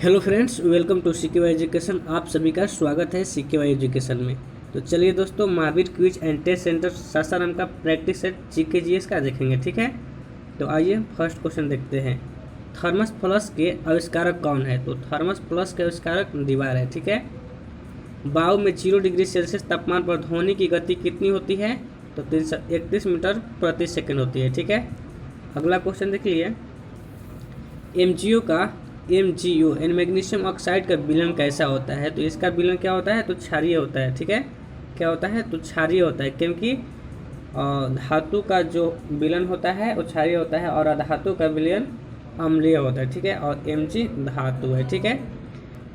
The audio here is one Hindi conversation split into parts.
Hello friends, welcome to CKY education. आप सभी का स्वागत है सीकेवाई एजुकेशन में। तो चलिए दोस्तों, Mahavir quiz and test centre Sasaram का प्रैक्टिस सेट जीके जीएस का देखेंगे, ठीक है। तो आइए फर्स्ट क्वेश्चन देखते हैं। थर्मस फ्लश के आविष्कारक कौन है? तो थर्मस फ्लश के आविष्कारक दीवार है, ठीक है। वायु में 0 डिग्री सेल्सियस तापमान पर ध्वनि की गति कितनी होती है? तो 331 मीटर प्रति सेकेंड होती है, ठीक है। अगला क्वेश्चन देख लीजिए। एमजीयू यानी मैग्नीशियम ऑक्साइड का विलयन कैसा होता है? तो इसका विलयन क्या होता है? तो क्षारीय होता है, ठीक है। क्या होता है? तो क्षारीय होता है, क्योंकि धातु का जो विलयन होता है वो क्षारीय होता है और अधातु का विलयन अम्लीय होता है, ठीक है। और Mg धातु है, ठीक है।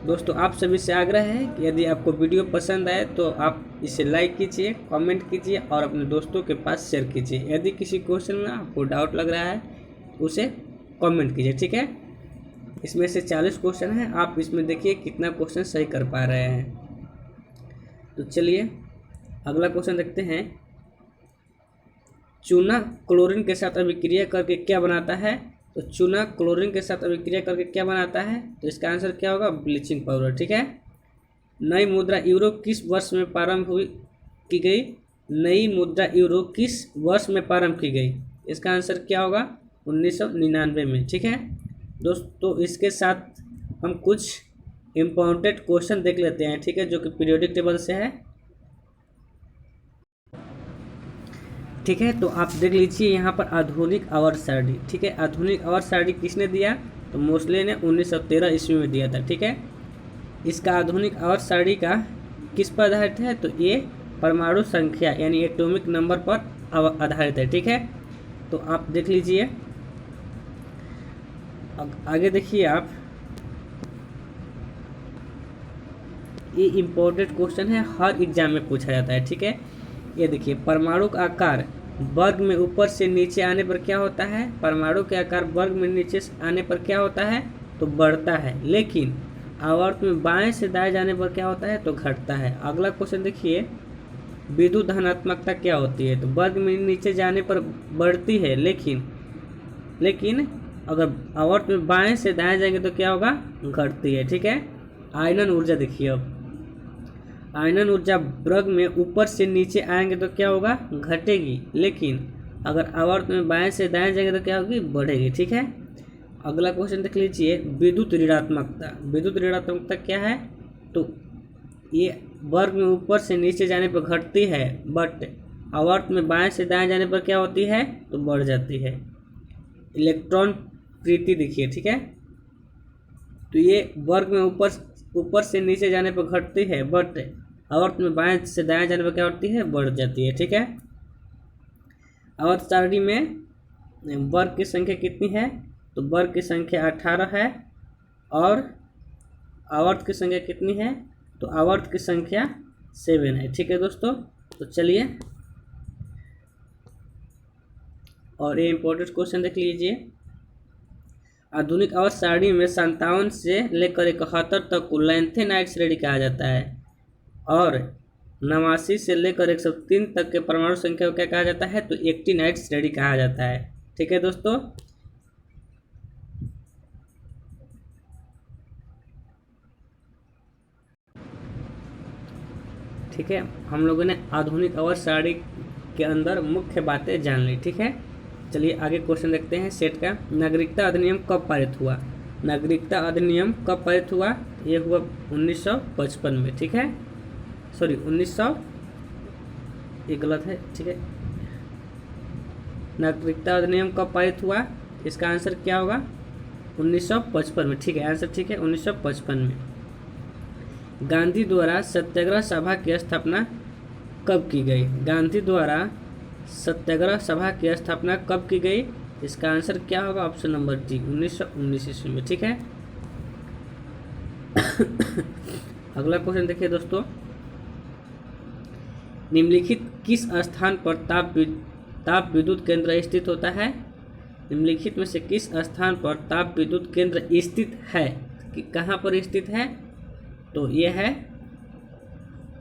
दोस्तों, आप सभी से आग्रह है कि यदि आपको वीडियो पसंद आए तो आप इसे लाइक कीजिए, कमेंट कीजिए और अपने दोस्तों के पास शेयर कीजिए। यदि किसी क्वेश्चन में आपको डाउट लग रहा है उसे कमेंट कीजिए, ठीक है। इसमें से 40 क्वेश्चन हैं, आप इसमें देखिए कितना क्वेश्चन सही कर पा रहे हैं। तो चलिए अगला क्वेश्चन देखते हैं। चूना क्लोरीन के साथ अभिक्रिया करके क्या बनाता है? तो चूना क्लोरीन के साथ अभिक्रिया करके क्या बनाता है? तो इसका आंसर क्या होगा? ब्लीचिंग पाउडर, ठीक है। नई मुद्रा यूरो किस वर्ष में प्रारंभ की गई? नई मुद्रा यूरो किस वर्ष में प्रारंभ की गई? इसका आंसर क्या होगा? 1999 में, ठीक है। दोस्तों, इसके साथ हम कुछ इम्पोर्टेंट क्वेश्चन देख लेते हैं, ठीक है, जो कि पीरियोडिक टेबल से है, ठीक है। तो आप देख लीजिए यहाँ पर आधुनिक आवर्त सारणी, ठीक है। आधुनिक आवर्त सारणी किसने दिया? तो मोस्ले ने 1913 ईस्वी में दिया था, ठीक है। इसका आधुनिक आवर्त सारणी का किस पर आधारित है? तो ये परमाणु संख्या यानी एटॉमिक नंबर पर आधारित है, ठीक है। तो आप देख लीजिए, आगे देखिए आप, ये इम्पोर्टेंट क्वेश्चन है, हर एग्जाम में पूछा जाता है, ठीक है। ये देखिए, परमाणु का आकार वर्ग में ऊपर से नीचे आने पर क्या होता है? परमाणु के आकार वर्ग में नीचे आने पर क्या होता है? तो बढ़ता है। लेकिन आवर्त में बाएं से दाएं जाने पर क्या होता है? तो घटता है। अगला क्वेश्चन देखिए, विद्युत धनात्मकता क्या होती है? तो वर्ग में नीचे जाने पर बढ़ती है, लेकिन अगर आवर्त में बाएं से दाएं जाएंगे तो क्या होगा? घटती है, ठीक है। आयनन ऊर्जा देखिए, अब आयनन ऊर्जा वर्ग में ऊपर से नीचे आएंगे तो क्या होगा? घटेगी। लेकिन अगर आवर्त में बाएं से दाएं जाएंगे तो क्या होगी? बढ़ेगी, ठीक है। अगला क्वेश्चन देख लीजिए, विद्युत ऋणात्मकता। विद्युत ऋणात्मकता क्या है? तो ये वर्ग में ऊपर से नीचे जाने पर घटती है, बट आवर्त में बाएं से दाएं जाने पर क्या होती है? तो बढ़ जाती है। इलेक्ट्रॉन प्रीति देखिए, ठीक है। तो ये वर्ग में ऊपर से नीचे जाने पर घटती है, बट आवर्त में बाएं से दाएं जाने पर क्या होती है? बढ़ जाती है, ठीक है। आवर्त सारणी में वर्ग की संख्या कितनी है? तो वर्ग की संख्या 18 है और आवर्त की संख्या कितनी है? तो आवर्त की संख्या 7 है, ठीक है दोस्तों। तो चलिए और ये इंपॉर्टेंट क्वेश्चन देख लीजिए। आधुनिक आवर्त सारणी में 57 से लेकर 71 तक को लैंथेनाइड श्रेणी कहा जाता है और 89 से लेकर 103 तक के परमाणु संख्या को क्या कहा जाता है? तो एक्टिनाइड श्रेणी कहा जाता है, ठीक है दोस्तों। ठीक है, हम लोगों ने आधुनिक आवर्त सारणी के अंदर मुख्य बातें जान ली, ठीक है। चलिए आगे क्वेश्चन देखते हैं सेट का। नागरिकता अधिनियम कब पारित हुआ? नागरिकता अधिनियम कब पारित हुआ? ये हुआ 1955 में, ठीक है। सॉरी 1900, ये गलत है, ठीक है। नागरिकता अधिनियम कब पारित हुआ? इसका आंसर क्या होगा? 1955 में, ठीक है। आंसर ठीक है, 1955 में। गांधी द्वारा सत्याग्रह सभा की स्थापना कब की गई? गांधी द्वारा सत्याग्रह सभा की स्थापना कब की गई? इसका आंसर क्या होगा? ऑप्शन नंबर डी, 1919 ईस्वी में, ठीक है। अगला क्वेश्चन देखिए दोस्तों, निम्नलिखित किस स्थान पर ताप विद्युत केंद्र स्थित होता है? निम्नलिखित में से किस स्थान पर ताप विद्युत केंद्र स्थित है? कि कहाँ पर स्थित है? तो यह है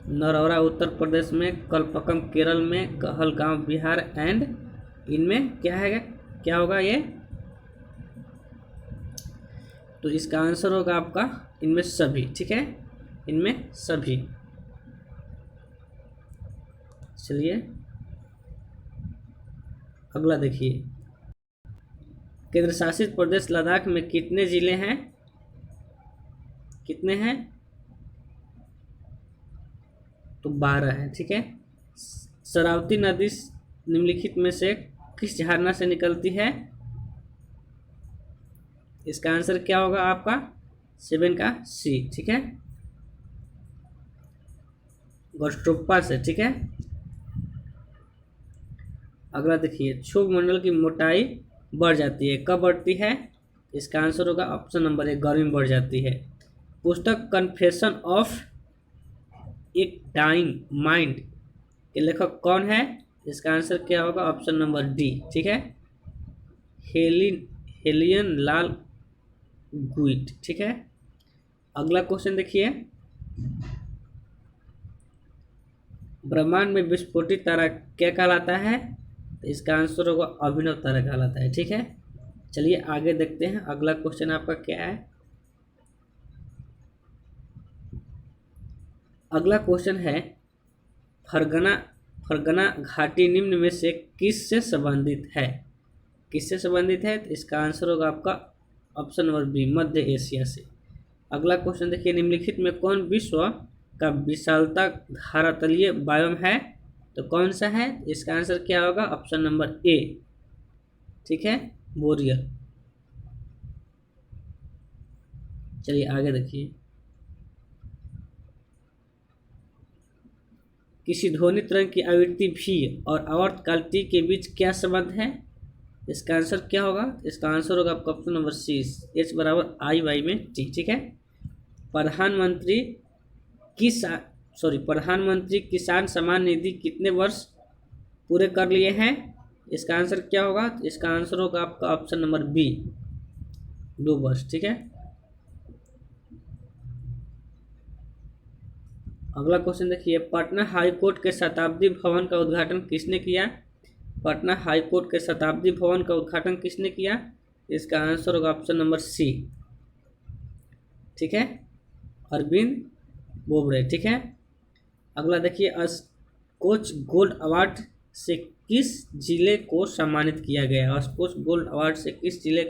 नरौरा उत्तर प्रदेश में, कलपकम केरल में, कहलगांव बिहार एंड इनमें क्या है, क्या होगा ये? तो इसका आंसर होगा आपका इनमें सभी, ठीक है, इनमें सभी। चलिए अगला देखिए, केंद्र शासित प्रदेश लद्दाख में कितने जिले हैं? कितने हैं? तो 12 है, ठीक है। शरावती नदी निम्नलिखित में से किस झरना से निकलती है? इसका आंसर क्या होगा आपका 7 का सी, ठीक है, गोस्टोप्पा से, ठीक है। अगला देखिए, क्षोभ मंडल की मोटाई बढ़ जाती है, कब बढ़ती है? इसका आंसर होगा ऑप्शन नंबर 1, गर्मी बढ़ जाती है। पुस्तक कन्फेशन ऑफ एक डाइंग माइंड के लेखक कौन है? इसका आंसर क्या होगा ऑप्शन नंबर डी, ठीक है, हेलियन लाल गुइट, ठीक है। अगला क्वेश्चन देखिए, ब्रह्मांड में विस्फोटित तारा क्या कहलाता है? तो इसका आंसर होगा अभिनव तारा कहलाता है, ठीक है। चलिए आगे देखते हैं, अगला क्वेश्चन आपका क्या है। अगला क्वेश्चन है, फरगना घाटी निम्न में से किस से संबंधित है? किससे संबंधित है? तो इसका आंसर होगा आपका ऑप्शन नंबर बी, मध्य एशिया से। अगला क्वेश्चन देखिए, निम्नलिखित में कौन विश्व का विशालता धरातलीय बायोम है? तो कौन सा है? इसका आंसर क्या होगा ऑप्शन नंबर ए, ठीक है, बोरियल। चलिए आगे देखिए, किसी ध्वनि तरंग की आवृत्ति भी और आवर्तकाल टी के बीच क्या संबंध है? इसका आंसर क्या होगा? इसका आंसर होगा आपका ऑप्शन नंबर सी, एच बराबर आई वाई में टी, ठीक है। प्रधानमंत्री किसान सम्मान निधि कितने वर्ष पूरे कर लिए हैं? इसका आंसर क्या होगा? इसका आंसर होगा आपका ऑप्शन नंबर बी, 2 वर्ष, ठीक है। अगला क्वेश्चन देखिए, पटना हाई कोर्ट के शताब्दी भवन का उद्घाटन किसने किया? पटना हाई कोर्ट के शताब्दी भवन का उद्घाटन किसने किया? इसका आंसर होगा ऑप्शन नंबर सी, ठीक है, अरविंद बोबड़े, ठीक है। अगला देखिए, स्कॉच गोल्ड अवार्ड से किस जिले को सम्मानित किया गया? स्कॉच गोल्ड अवार्ड से किस जिले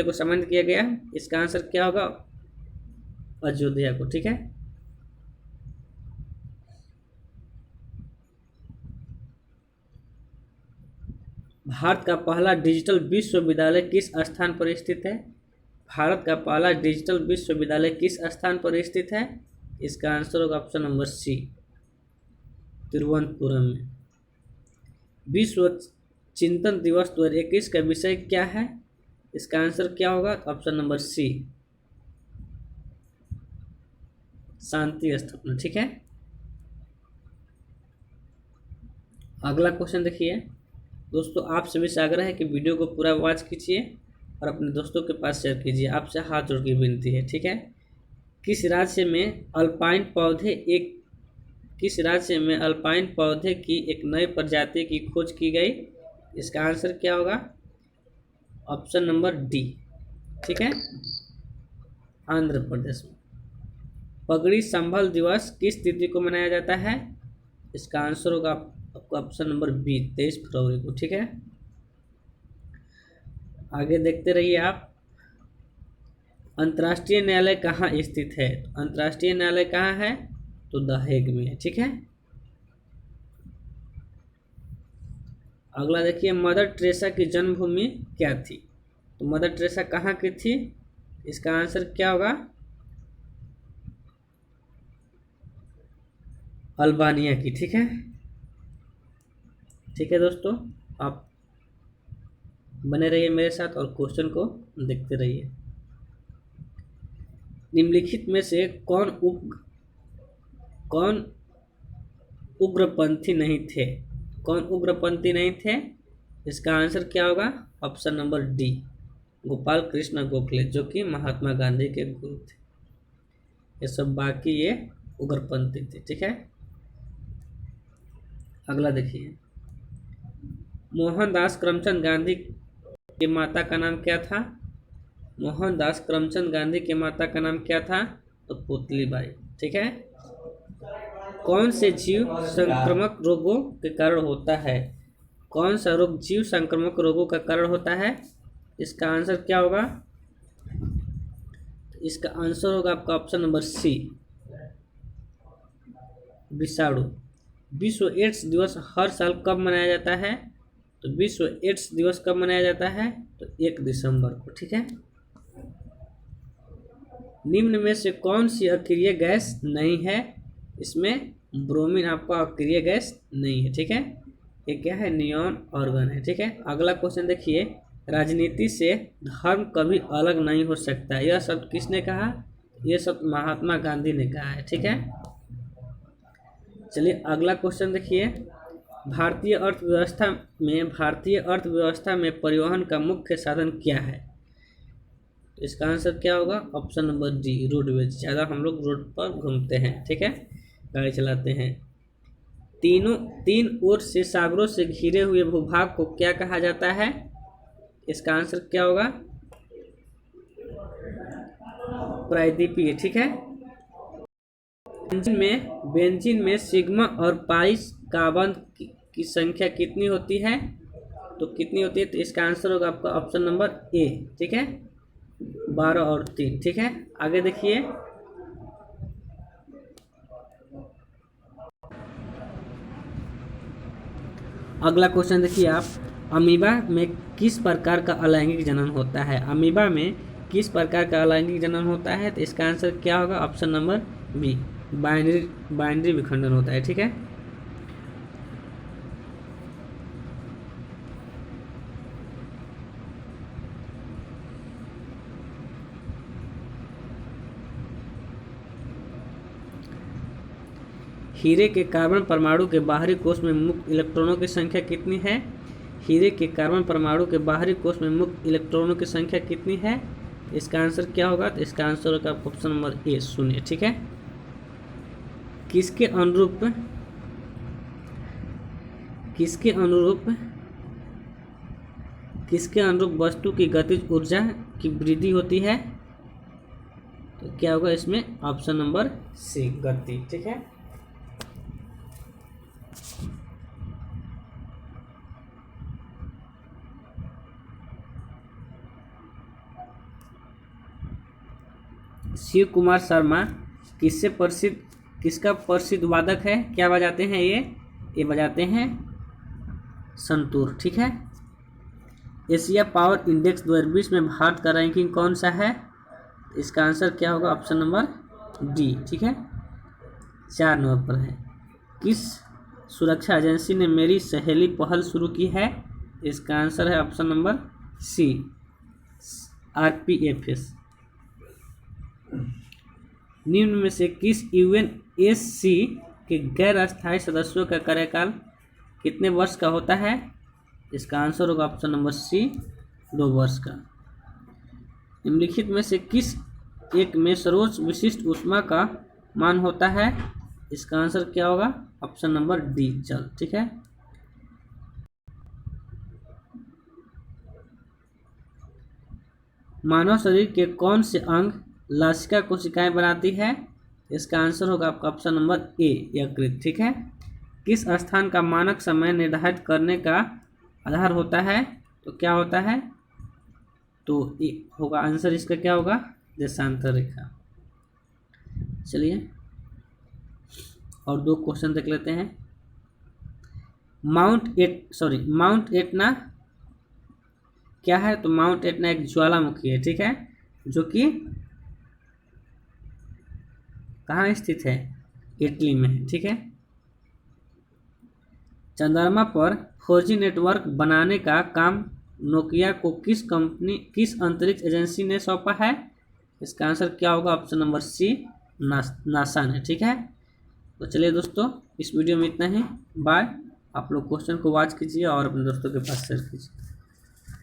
को सम्मानित किया गया? इसका आंसर क्या होगा? अयोध्या को, ठीक है। भारत का पहला डिजिटल विश्वविद्यालय किस स्थान पर स्थित है? भारत का पहला डिजिटल विश्वविद्यालय किस स्थान पर स्थित है? इसका आंसर होगा ऑप्शन नंबर सी, तिरुवनंतपुरम में। विश्व चिंतन दिवस 2021 का विषय क्या है? इसका आंसर क्या होगा? ऑप्शन नंबर सी, शांति स्थापना, ठीक है। अगला क्वेश्चन देखिए, दोस्तों आप सभी से आग्रह है कि वीडियो को पूरा वॉच कीजिए और अपने दोस्तों के पास शेयर कीजिए, आपसे हाथ जोड़ के विनती है, ठीक है। किस राज्य में अल्पाइन पौधे की एक नई प्रजाति की खोज की गई? इसका आंसर क्या होगा? ऑप्शन नंबर डी, ठीक है, आंध्र प्रदेश में। पगड़ी संभल दिवस किस तिथि को मनाया जाता है? इसका आंसर होगा आपका ऑप्शन नंबर बी, 23 फरवरी को, ठीक है। आगे देखते रहिए आप। अंतर्राष्ट्रीय न्यायालय कहाँ स्थित है? अंतर्राष्ट्रीय न्यायालय कहाँ है? तो द हेग में है, ठीक है। अगला देखिए, मदर टेरेसा की जन्मभूमि क्या थी? तो मदर टेरेसा कहाँ की थी? इसका आंसर क्या होगा? अल्बानिया की, ठीक है। ठीक है दोस्तों, आप बने रहिए मेरे साथ और क्वेश्चन को देखते रहिए। निम्नलिखित में से कौन उग्रपंथी नहीं थे? कौन उग्रपंथी नहीं थे? इसका आंसर क्या होगा? Option number D, Gopal Krishna Gokhale, जो कि महात्मा गांधी के गुरु थे। ये सब बाकी ये उग्रपंथी थे, ठीक है। अगला देखिए, मोहनदास करमचंद गांधी की माता का नाम क्या था? मोहनदास करमचंद गांधी के माता का नाम क्या था? तो पुतलीबाई। ठीक है। कौन से जीव संक्रामक रोगों के कारण होता है? कौन सा रोग जीव संक्रामक रोगों का कारण होता है? इसका आंसर क्या होगा? इसका आंसर होगा आपका ऑप्शन नंबर सी, विषाणु। विश्व एड्स दिवस हर साल कब मनाया जाता है? तो विश्व एड्स दिवस कब मनाया जाता है? तो 1 दिसंबर को। ठीक है। निम्न में से कौन सी अक्रिय गैस नहीं है? इसमें ब्रोमीन आपका अक्रिय गैस नहीं है। ठीक है। ये क्या है? नियॉन ऑर्गन है। ठीक है। अगला क्वेश्चन देखिए, राजनीति से धर्म कभी अलग नहीं हो सकता, यह शब्द किसने कहा? यह शब्द महात्मा गांधी ने कहा है। ठीक है। चलिए अगला क्वेश्चन देखिए, भारतीय अर्थव्यवस्था में परिवहन का मुख्य साधन क्या है? तो इसका आंसर क्या होगा? Option number D, roadways. ज़्यादा हम लोग रोड पर घूमते हैं। ठीक है, गाड़ी चलाते हैं। तीन ओर से सागरों से घिरे हुए भूभाग को क्या कहा जाता है? इसका आंसर क्या होगा? प्रायद्वीपीय। ठीक है। बेंजीन में सिग्मा और पाई कार्बन की संख्या कितनी होती है? तो कितनी होती है? तो इसका आंसर होगा आपका ऑप्शन नंबर ए। ठीक है, 12 और 3। ठीक है। आगे देखिए, अगला क्वेश्चन देखिए आप, अमीबा में किस प्रकार का अलैंगिक जनन होता है? अमीबा में किस प्रकार का अलैंगिक जनन होता है? तो इसका आंसर क्या होगा? ऑप्शन नंबर बी, बाइनरी विखंडन होता है। ठीक है। हीरे के कार्बन परमाणु के बाहरी कोश में मुक्त इलेक्ट्रॉनों की संख्या कितनी है? हीरे के कार्बन परमाणु के बाहरी कोश में मुक्त इलेक्ट्रॉनों की संख्या कितनी है? इसका आंसर क्या होगा? तो इसका आंसर होगा ऑप्शन नंबर ए, 0। ठीक है। किसके अनुरूप वस्तु की गतिज ऊर्जा की वृद्धि होती है? तो क्या होगा इसमें? ऑप्शन नंबर सी, गति। ठीक है। शिव कुमार शर्मा किसका प्रसिद्ध वादक है? क्या बजाते हैं ये बजाते हैं संतूर। ठीक है। एशिया पावर इंडेक्स 2020 में भारत का रैंकिंग कौन सा है? इसका आंसर क्या होगा? Option number D. ठीक है, 4 नंबर पर है। किस सुरक्षा एजेंसी ने मेरी सहेली पहल शुरू की है? इसका आंसर है ऑप्शन नंबर सी, RPFS। निम्न में से किस UNSC के गैर अस्थायी सदस्यों का कार्यकाल कितने वर्ष का होता है? इसका आंसर होगा ऑप्शन नंबर सी, 2 वर्ष का। निम्नलिखित में से किस एक में सर्वोच्च विशिष्ट ऊष्मा का मान होता है? इसका आंसर क्या होगा? ऑप्शन नंबर डी, जल। ठीक है। मानव शरीर के कौन से अंग लासिका कोशिकाएं बनाती है? इसका आंसर होगा आपका ऑप्शन नंबर ए, यकृत। ठीक है। किस स्थान का मानक समय निर्धारित करने का आधार होता है? तो क्या होता है? तो ए होगा आंसर। इसका क्या होगा? देशांतर रेखा। चलिए और 2 क्वेश्चन देख लेते हैं। माउंट एटना क्या है? तो माउंट एटना एक ज्वालामुखी है। ठीक है, जो कि कहाँ स्थित है? इटली में है। ठीक है। चंद्रमा पर 4G नेटवर्क बनाने का काम नोकिया को किस अंतरिक्ष एजेंसी ने सौंपा है? इसका आंसर क्या होगा? ऑप्शन नंबर सी, नासा ने। ठीक है। तो चलिए दोस्तों, इस वीडियो में इतना ही। बाय। आप लोग क्वेश्चन को वॉच कीजिए और अपने दोस्तों के पास शेयर कीजिए।